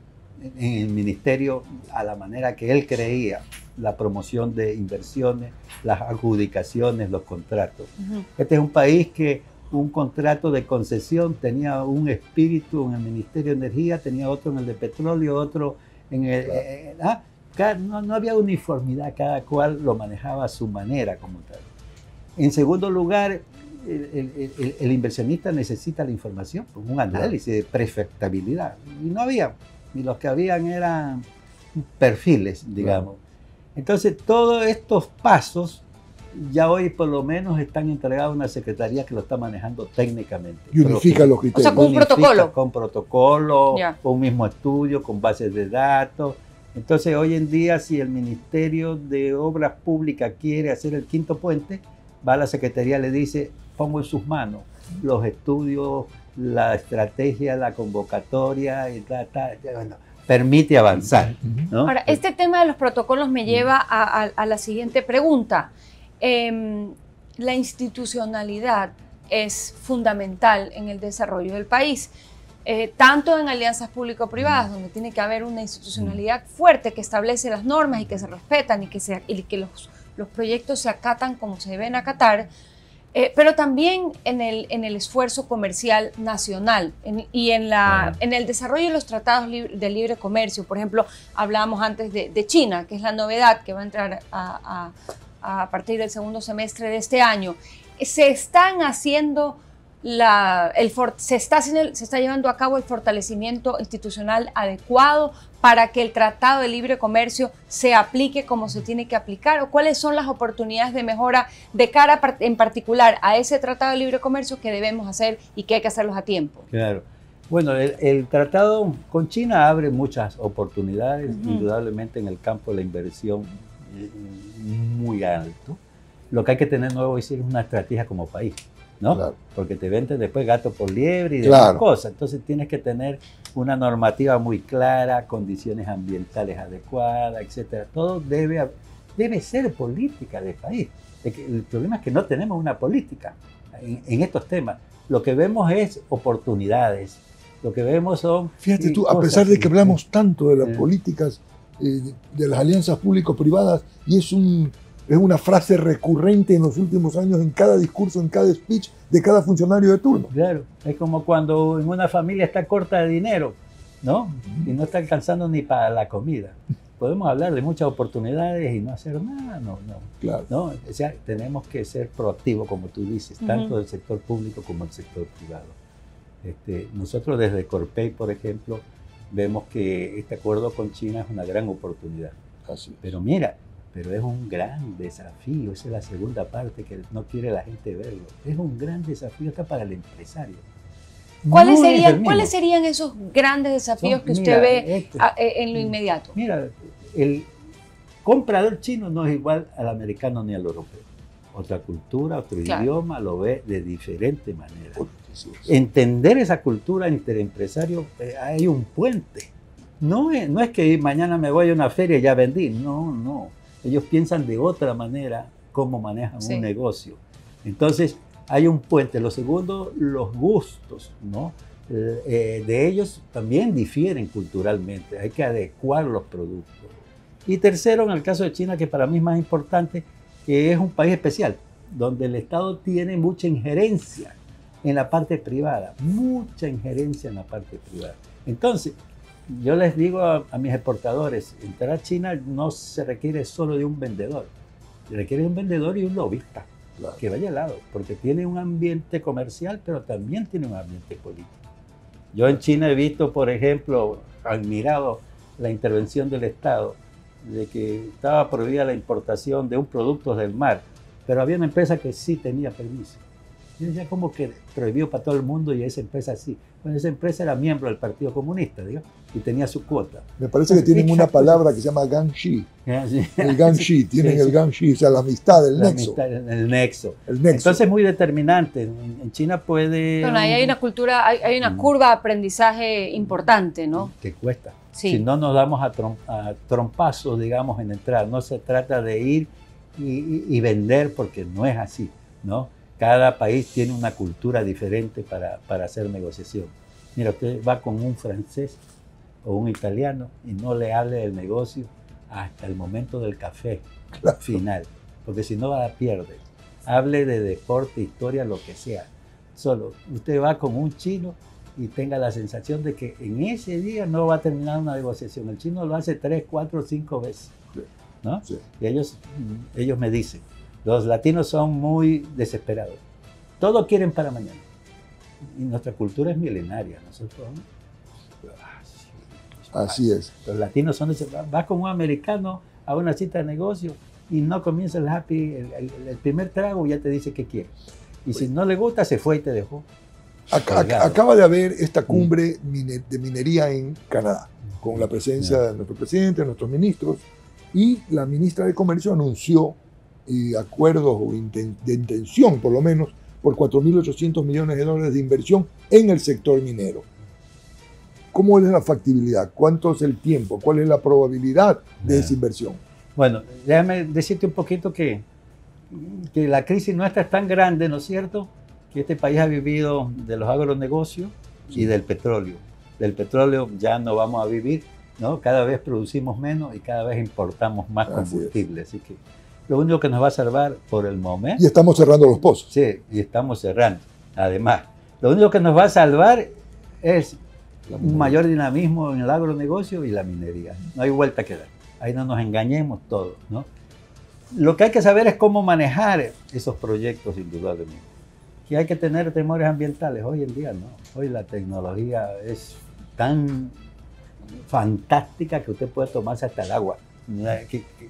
en el ministerio a la manera que él creía la promoción de inversiones, las adjudicaciones, los contratos. Este es un país que un contrato de concesión tenía un espíritu en el Ministerio de Energía, tenía otro en el de petróleo, otro en el... no había uniformidad, cada cual lo manejaba a su manera como tal. En segundo lugar, el inversionista necesita la información, un análisis de prefectabilidad. Y no había, y los que habían eran perfiles, digamos. Entonces, todos estos pasos ya hoy por lo menos están entregados a una secretaría que lo está manejando técnicamente. Y unifica los criterios. O sea, con un protocolo. Con protocolo, Ya. con un mismo estudio, con bases de datos. Entonces, hoy en día, si el Ministerio de Obras Públicas quiere hacer el 5.º puente, va a la secretaría y le dice, pongo en sus manos los estudios, la estrategia, la convocatoria, y bueno, permite avanzar, ¿no? Ahora, este tema de los protocolos me lleva a la siguiente pregunta. La institucionalidad es fundamental en el desarrollo del país, tanto en alianzas público-privadas, donde tiene que haber una institucionalidad fuerte que establece las normas y que se respetan y que los proyectos se acatan como se deben acatar, pero también en el esfuerzo comercial nacional y en el desarrollo de los tratados de libre comercio. Por ejemplo, hablábamos antes de China, que es la novedad que va a entrar a partir del segundo semestre de este año. Se están haciendo se está llevando a cabo el fortalecimiento institucional adecuado para que el Tratado de Libre Comercio se aplique como se tiene que aplicar, o cuáles son las oportunidades de mejora de cara en particular a ese Tratado de Libre Comercio que debemos hacer y que hay que hacerlos a tiempo. Claro. Bueno, el tratado con China abre muchas oportunidades, indudablemente en el campo de la inversión muy alto. Lo que hay que tener nuevo es una estrategia como país, ¿no? Claro. Porque te venden después gato por liebre y demás cosas. Entonces tienes que tener una normativa muy clara, condiciones ambientales adecuadas, etcétera. Todo debe ser política del país. El problema es que no tenemos una política en estos temas. Lo que vemos es oportunidades. Lo que vemos son... Fíjate tú, a pesar de que hablamos tanto de las políticas, de las alianzas público-privadas, y es una frase recurrente en los últimos años en cada discurso, en cada speech de cada funcionario de turno. Claro, es como cuando en una familia está corta de dinero, ¿no? Y no está alcanzando ni para la comida. Podemos hablar de muchas oportunidades y no hacer nada, no. Claro. ¿No? O sea, tenemos que ser proactivos, como tú dices, tanto del sector público como del sector privado. Nosotros desde Corpey, por ejemplo, vemos que este acuerdo con China es una gran oportunidad. Así. Pero mira, es un gran desafío, esa es la segunda parte que no quiere la gente verlo. Es un gran desafío hasta para el empresario. ¿Cuáles serían esos grandes desafíos que usted ve en lo inmediato? Mira, el comprador chino no es igual al americano ni al europeo. Otra cultura, otro idioma, lo ve de diferente manera. Entender esa cultura entre empresarios, hay un puente. No es que mañana me voy a una feria y ya vendí. No. Ellos piensan de otra manera cómo manejan un negocio. Entonces, hay un puente. Lo segundo, los gustos, ¿no? De ellos también difieren culturalmente. Hay que adecuar los productos. Y tercero, en el caso de China, que para mí es más importante, que es un país especial, donde el Estado tiene mucha injerencia en la parte privada. Mucha injerencia en la parte privada. Entonces, yo les digo a mis exportadores, entrar a China no se requiere solo de un vendedor. Se requiere de un vendedor y un lobista, claro, que vaya al lado, porque tiene un ambiente comercial, pero también tiene un ambiente político. Yo en China he visto, por ejemplo, admirado la intervención del Estado, de que estaba prohibida la importación de un producto del mar, pero había una empresa que sí tenía permiso. Yo decía, como que prohibió para todo el mundo y esa empresa sí. Bueno, esa empresa era miembro del Partido Comunista, digo, y tenía su cuota. Me parece que tienen una palabra que se llama Gangxi. Sí. El Gangxi, tienen el Gangxi, o sea, la amistad, el nexo. El nexo. Entonces es muy determinante. En China puede... Bueno, ahí hay una cultura, hay una curva de aprendizaje importante, ¿no? Que cuesta. Sí. Si no nos damos a trompazos, digamos, en entrar. No se trata de ir y vender, porque no es así, ¿no? Cada país tiene una cultura diferente para hacer negociación. Mira, usted va con un francés o un italiano y no le hable del negocio hasta el momento del café final, porque si no la pierde. Hable de deporte, historia, lo que sea. Solo usted va con un chino y tenga la sensación de que en ese día no va a terminar una negociación. El chino lo hace 3, 4, 5 veces, ¿no? Sí. Y ellos me dicen, los latinos son muy desesperados. Todo quieren para mañana. Y nuestra cultura es milenaria. Nosotros, así es. Los latinos son desesperados. Vas con un americano a una cita de negocio y no comienza el happy, el primer trago ya te dice qué quiere. Y si no le gusta, se fue y te dejó. Acaba de haber esta cumbre de minería en Canadá, con la presencia de nuestro presidente, de nuestros ministros, y la ministra de Comercio anunció acuerdos de intención, por lo menos, por 4.800 millones de dólares de inversión en el sector minero. ¿Cómo es la factibilidad? ¿Cuánto es el tiempo? ¿Cuál es la probabilidad de esa inversión? Bueno, déjame decirte un poquito que la crisis nuestra es tan grande, ¿no es cierto?, que este país ha vivido de los agronegocios y del petróleo. Del petróleo ya no vamos a vivir, ¿no? Cada vez producimos menos y cada vez importamos más combustible. Así que lo único que nos va a salvar por el momento... Y estamos cerrando los pozos. Sí, y estamos cerrando. Además, lo único que nos va a salvar es un mayor dinamismo en el agronegocio y la minería. No hay vuelta que dar. Ahí no nos engañemos todos, ¿no? Lo que hay que saber es cómo manejar esos proyectos, indudablemente. Que hay que tener temores ambientales. Hoy en día no. Hoy la tecnología es tan fantástica que usted puede tomarse hasta el agua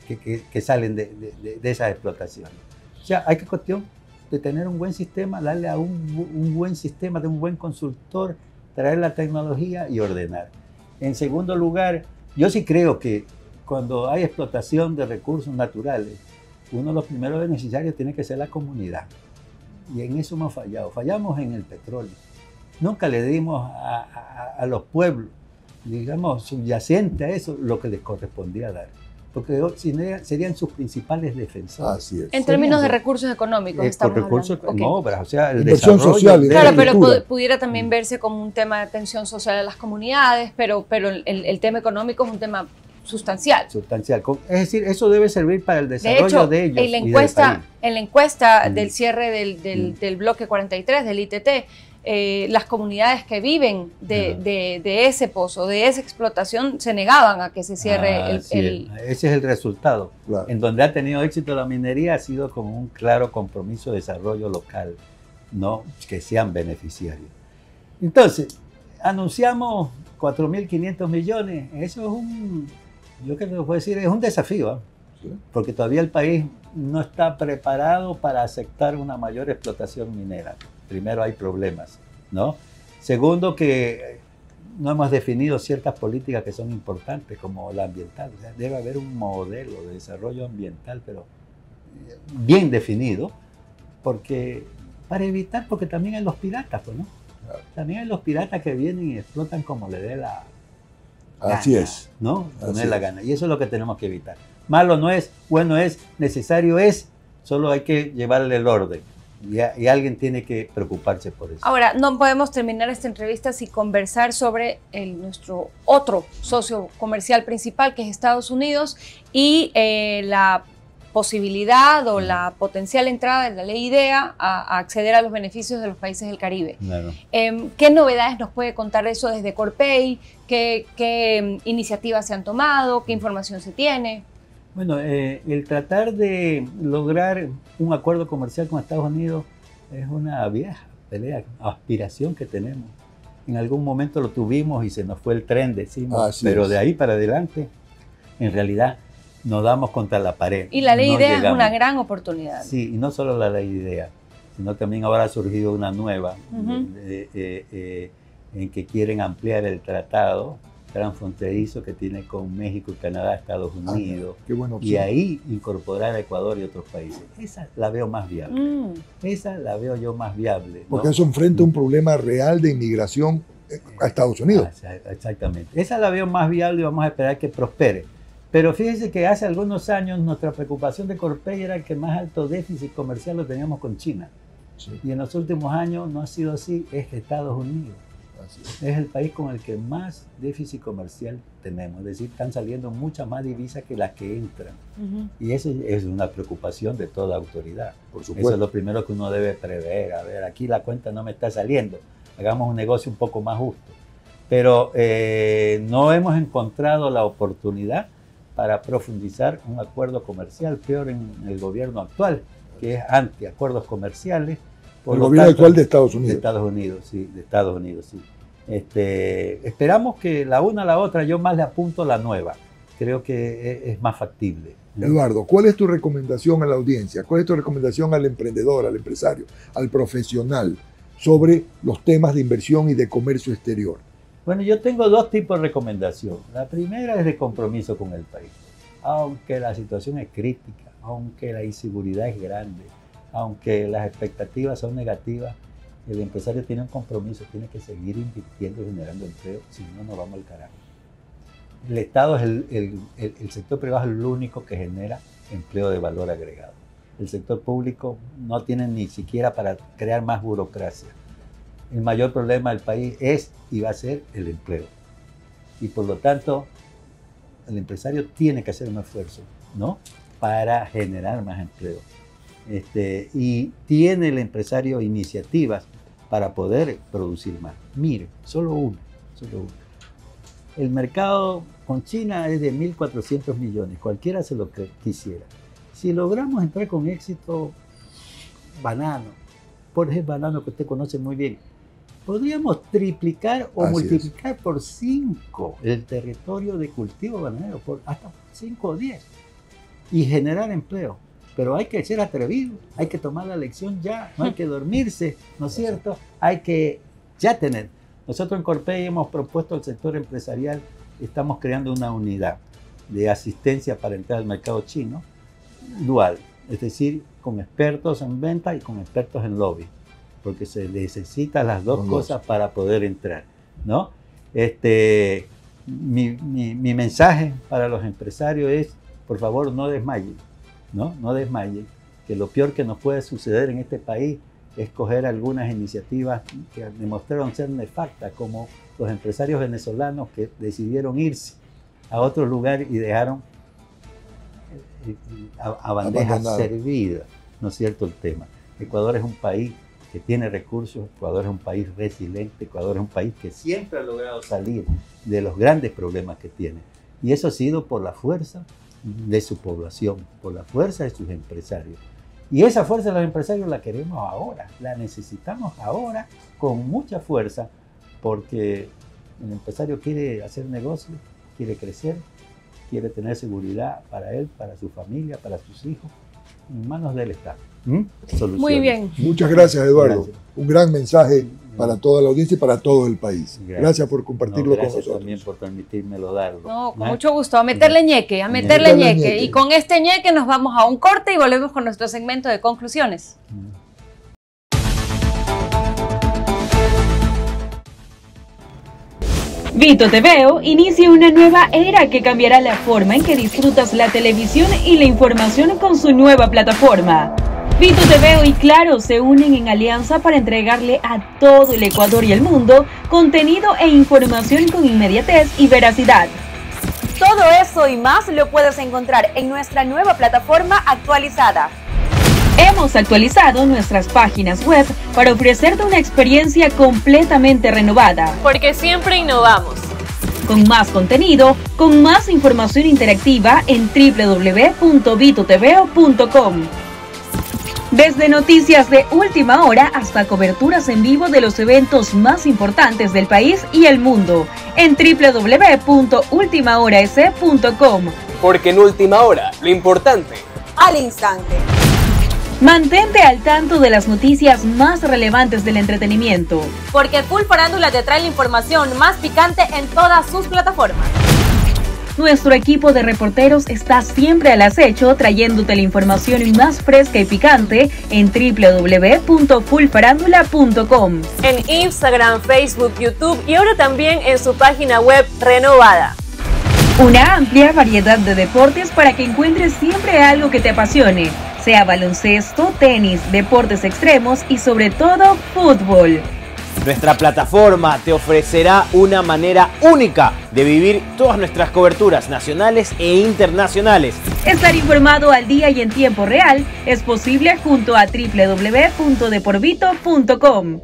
que salen de esas explotaciones. O sea, hay que cuestión de tener un buen sistema, darle a un buen sistema, de un buen consultor, traer la tecnología y ordenar. En segundo lugar, yo sí creo que cuando hay explotación de recursos naturales, uno de los primeros beneficiarios tiene que ser la comunidad. Y en eso hemos fallado. Fallamos en el petróleo. Nunca le dimos a los pueblos, digamos, subyacente a eso, lo que les correspondía dar. Porque serían sus principales defensores. Así es. En términos de recursos económicos estamos recursos, hablando. No, pero, o sea, el inversión desarrollo social. Claro, pero pudiera también verse como un tema de atención social a las comunidades, pero el tema económico es un tema sustancial. Sustancial. Es decir, eso debe servir para el desarrollo de ellos. En la encuesta del cierre del bloque 43 del ITT, las comunidades que viven de ese pozo, de esa explotación, se negaban a que se cierre Ese es el resultado. Claro. En donde ha tenido éxito la minería ha sido con un claro compromiso de desarrollo local, no que sean beneficiarios. Entonces, anunciamos 4.500 millones. Eso es yo creo que puedo decir, es un desafío, ¿sí? Porque todavía el país no está preparado para aceptar una mayor explotación minera. Primero, hay problemas, ¿no? Segundo, que no hemos definido ciertas políticas que son importantes, como la ambiental. O sea, debe haber un modelo de desarrollo ambiental, pero bien definido, porque para evitar, porque también hay los piratas, pues, ¿no? Claro. También hay los piratas que vienen y explotan como le dé la gana, Así es. ¿no? Así Poner la es. gana. Y eso es lo que tenemos que evitar. Malo no es, bueno es, necesario es, solo hay que llevarle el orden. Y alguien tiene que preocuparse por eso. Ahora, no podemos terminar esta entrevista sin conversar sobre nuestro otro socio comercial principal, que es Estados Unidos, y la posibilidad o la potencial entrada de la ley IDEA a acceder a los beneficios de los países del Caribe. Claro. ¿Qué novedades nos puede contar eso desde Corpey? ¿Qué iniciativas se han tomado? ¿Qué información se tiene? Bueno, el tratar de lograr un acuerdo comercial con Estados Unidos es una vieja pelea, aspiración que tenemos. En algún momento lo tuvimos y se nos fue el tren, decimos, Así pero es. de ahí para adelante, en realidad, nos damos contra la pared. Y la ley no IDEA es llegamos. una gran oportunidad. Sí, y no solo la ley IDEA, sino también ahora ha surgido una nueva en que quieren ampliar el tratado transfronterizo que tiene con México y Canadá, Estados Unidos, Qué buena y opción. ahí incorporar a Ecuador y otros países. Esa la veo más viable. Esa la veo yo más viable, ¿no? Porque eso enfrenta un problema real de inmigración a Estados Unidos. Exactamente. Esa la veo más viable y vamos a esperar que prospere. Pero fíjense que hace algunos años nuestra preocupación de Corpey era que más alto déficit comercial lo teníamos con China. Sí, Y en los últimos años no ha sido así, es Estados Unidos. así es. Es el país con el que más déficit comercial tenemos. Es decir, están saliendo muchas más divisas que las que entran. Y eso es una preocupación de toda autoridad. Por Eso es supuesto. lo primero que uno debe prever. A ver, aquí la cuenta no me está saliendo. Hagamos un negocio un poco más justo. Pero no hemos encontrado la oportunidad para profundizar un acuerdo comercial, peor en el gobierno actual, que es anti-acuerdos comerciales. Por El lo gobierno tanto, actual de Estados Unidos. de Estados Unidos, sí, de Estados Unidos, sí. Esperamos que la una a la otra, yo más le apunto la nueva. Creo que es más factible. Eduardo, ¿cuál es tu recomendación a la audiencia? ¿Cuál es tu recomendación al emprendedor, al empresario, al profesional sobre los temas de inversión y de comercio exterior? Bueno, yo tengo dos tipos de recomendación. La primera es de compromiso con el país. Aunque la situación es crítica, aunque la inseguridad es grande, aunque las expectativas son negativas, el empresario tiene un compromiso, tiene que seguir invirtiendo y generando empleo, si no, nos vamos al carajo. El Estado es el sector privado es el único que genera empleo de valor agregado. El sector público no tiene ni siquiera para crear más burocracia. El mayor problema del país es y va a ser el empleo. Y por lo tanto, el empresario tiene que hacer un esfuerzo, ¿no?, para generar más empleo. Y tiene el empresario iniciativas para poder producir más. Mire, solo uno. El mercado con China es de 1.400 millones, cualquiera se lo quisiera. Si logramos entrar con éxito, banano, por ejemplo, banano que usted conoce muy bien, podríamos triplicar o Así multiplicar por 5 el territorio de cultivo bananero, hasta 5 o 10, y generar empleo. Pero hay que ser atrevido, hay que tomar la lección ya, no hay que dormirse, ¿no es cierto? Hay que ya tener. Nosotros en Corpey hemos propuesto al sector empresarial, estamos creando una unidad de asistencia para entrar al mercado chino, dual, es decir, con expertos en venta y con expertos en lobby, porque se necesitan las dos cosas para poder entrar, ¿no? Mi mensaje para los empresarios es, por favor, no desmayen, no desmayen, que lo peor que nos puede suceder en este país es coger algunas iniciativas que demostraron ser nefastas, como los empresarios venezolanos que decidieron irse a otro lugar y dejaron a bandeja servida, ¿no es cierto el tema? Ecuador es un país que tiene recursos, Ecuador es un país resiliente, Ecuador es un país que siempre ha logrado salir de los grandes problemas que tiene. Y eso ha sido por la fuerza de su población, por la fuerza de sus empresarios. Y esa fuerza de los empresarios la queremos ahora, la necesitamos ahora con mucha fuerza, porque el empresario quiere hacer negocio, quiere crecer, quiere tener seguridad para él, para su familia, para sus hijos, en manos del Estado. Soluciones. Muy bien. Muchas gracias, Eduardo. Gracias. Un gran mensaje para toda la audiencia y para todo el país. Gracias por compartirlo con gracias nosotros. También por permitírmelo darlo. No, con mucho gusto. A meterle ñeque, a meterle ñeque. Y con este ñeque nos vamos a un corte y volvemos con nuestro segmento de conclusiones. Vito TVO inicia una nueva era que cambiará la forma en que disfrutas la televisión y la información con su nueva plataforma. Vito TVO y Claro se unen en alianza para entregarle a todo el Ecuador y el mundo contenido e información con inmediatez y veracidad. Todo eso y más lo puedes encontrar en nuestra nueva plataforma actualizada. Hemos actualizado nuestras páginas web para ofrecerte una experiencia completamente renovada. Porque siempre innovamos. Con más contenido, con más información interactiva en www.vitotveo.com. Desde noticias de última hora hasta coberturas en vivo de los eventos más importantes del país y el mundo en www.ultimahorasc.com. Porque en Última Hora, lo importante Al instante. Mantente al tanto de las noticias más relevantes del entretenimiento. Porque Full Farándula te trae la información más picante en todas sus plataformas. Nuestro equipo de reporteros está siempre al acecho trayéndote la información más fresca y picante en www.fullfarándula.com. En Instagram, Facebook, YouTube y ahora también en su página web renovada. Una amplia variedad de deportes para que encuentres siempre algo que te apasione, sea baloncesto, tenis, deportes extremos y sobre todo fútbol. Nuestra plataforma te ofrecerá una manera única de vivir todas nuestras coberturas nacionales e internacionales. Estar informado al día y en tiempo real es posible junto a www.deporvito.com.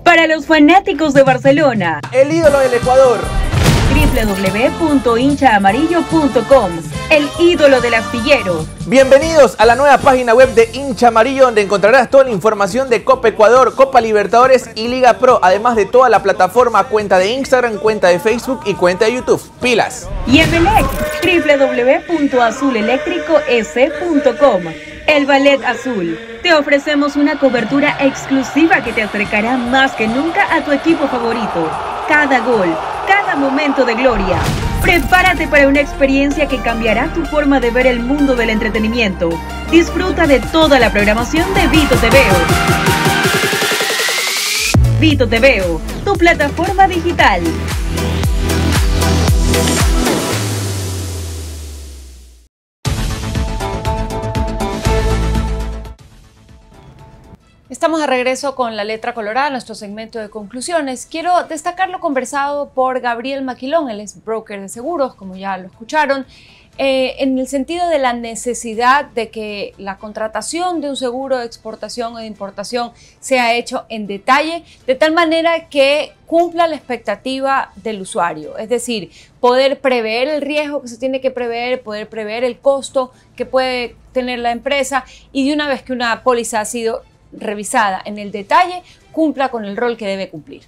Para los fanáticos de Barcelona, El ídolo del Ecuador. www.hinchaamarillo.com, el ídolo del astillero. Bienvenidos a la nueva página web de Hincha Amarillo, donde encontrarás toda la información de Copa Ecuador, Copa Libertadores y Liga Pro, además de toda la plataforma, cuenta de Instagram, cuenta de Facebook y cuenta de YouTube. ¡Pilas! Y Emelec, www.azuleléctricos.com. El Ballet Azul. Te ofrecemos una cobertura exclusiva que te acercará más que nunca a tu equipo favorito. Cada gol, cada momento de gloria. Prepárate para una experiencia que cambiará tu forma de ver el mundo del entretenimiento. Disfruta de toda la programación de Vito TVO. Vito TVO, tu plataforma digital. Estamos de regreso con La Letra Colorada, nuestro segmento de conclusiones. Quiero destacar lo conversado por Gabriel Maquilón, él es broker de seguros, como ya lo escucharon, en el sentido de la necesidad de que la contratación de un seguro de exportación o de importación sea hecho en detalle, de tal manera que cumpla la expectativa del usuario. Es decir, poder prever el riesgo que se tiene que prever, poder prever el costo que puede tener la empresa y de una vez que una póliza ha sido revisada en el detalle, cumpla con el rol que debe cumplir.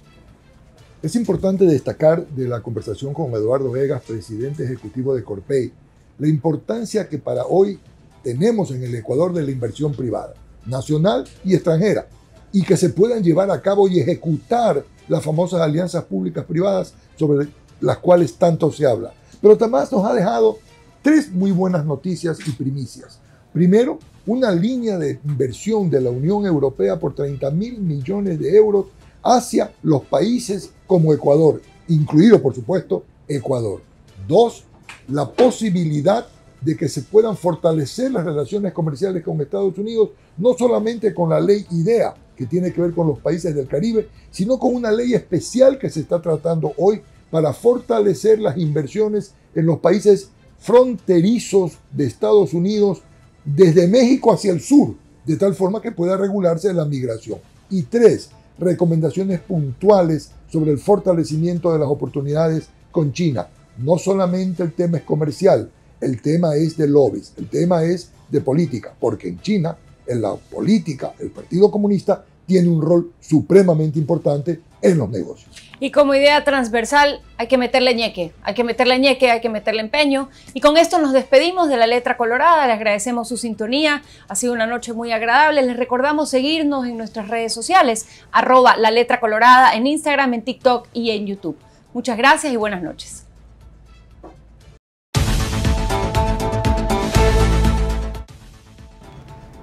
Es importante destacar de la conversación con Eduardo Vegas, presidente ejecutivo de Corpey, la importancia que para hoy tenemos en el Ecuador de la inversión privada, nacional y extranjera, y que se puedan llevar a cabo y ejecutar las famosas alianzas públicas privadas sobre las cuales tanto se habla. Pero también nos ha dejado tres muy buenas noticias y primicias. Primero, una línea de inversión de la Unión Europea por 30.000 millones de euros hacia los países como Ecuador, incluido, por supuesto, Ecuador. Dos, la posibilidad de que se puedan fortalecer las relaciones comerciales con Estados Unidos, no solamente con la ley IDEA, que tiene que ver con los países del Caribe, sino con una ley especial que se está tratando hoy para fortalecer las inversiones en los países fronterizos de Estados Unidos, desde México hacia el sur, de tal forma que pueda regularse la migración. Y tres, recomendaciones puntuales sobre el fortalecimiento de las oportunidades con China. No solamente el tema es comercial, el tema es de lobbies, el tema es de política, porque en China, en la política, el Partido Comunista tiene un rol supremamente importante en los negocios. Y como idea transversal hay que meterle ñeque, hay que meterle empeño. Y con esto nos despedimos de La Letra Colorada, les agradecemos su sintonía, ha sido una noche muy agradable. Les recordamos seguirnos en nuestras redes sociales, @La Letra Colorada en Instagram, en TikTok y en YouTube. Muchas gracias y buenas noches.